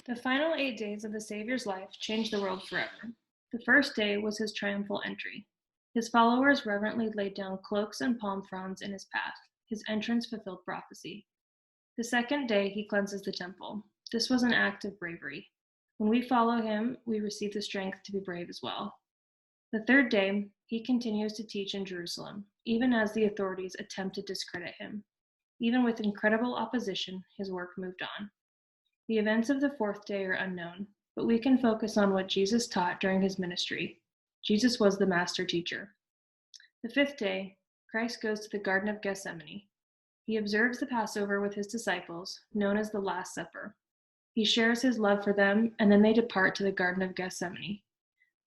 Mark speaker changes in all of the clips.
Speaker 1: The final 8 days of the Savior's life changed the world forever. The first day was his triumphal entry. His followers reverently laid down cloaks and palm fronds in his path. His entrance fulfilled prophecy. The second day, he cleanses the temple. This was an act of bravery. When we follow him, we receive the strength to be brave as well. The third day, he continues to teach in Jerusalem, even as the authorities attempt to discredit him. Even with incredible opposition, his work moved on. The events of the fourth day are unknown, but we can focus on what Jesus taught during his ministry. Jesus was the master teacher. The fifth day, Christ goes to the Garden of Gethsemane. He observes the Passover with his disciples, known as the Last Supper. He shares his love for them, and then they depart to the Garden of Gethsemane.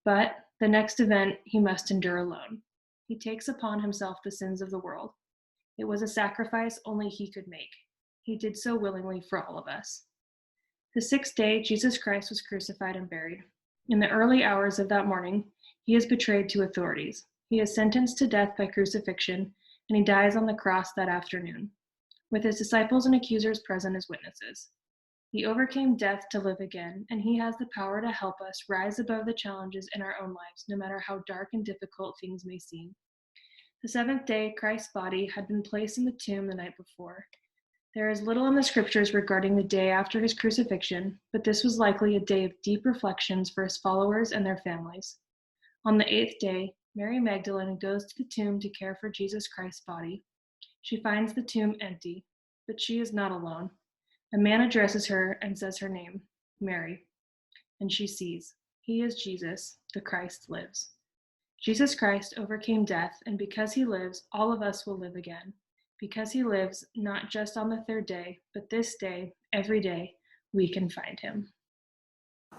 Speaker 1: But the next event he must endure alone. He takes upon himself the sins of the world. It was a sacrifice only he could make. He did so willingly for all of us. The sixth day, Jesus Christ was crucified and buried. In the early hours of that morning, he is betrayed to authorities. He is sentenced to death by crucifixion, and he dies on the cross that afternoon, with his disciples and accusers present as witnesses. He overcame death to live again, and he has the power to help us rise above the challenges in our own lives, no matter how dark and difficult things may seem. The seventh day, Christ's body had been placed in the tomb the night before. There is little in the scriptures regarding the day after his crucifixion, but this was likely a day of deep reflections for his followers and their families. On the eighth day, Mary Magdalene goes to the tomb to care for Jesus Christ's body. She finds the tomb empty, but she is not alone. A man addresses her and says her name, Mary, and she sees. He is Jesus, the Christ lives. Jesus Christ overcame death, and because he lives, all of us will live again. Because he lives, not just on the third day, but this day, every day, we can find him.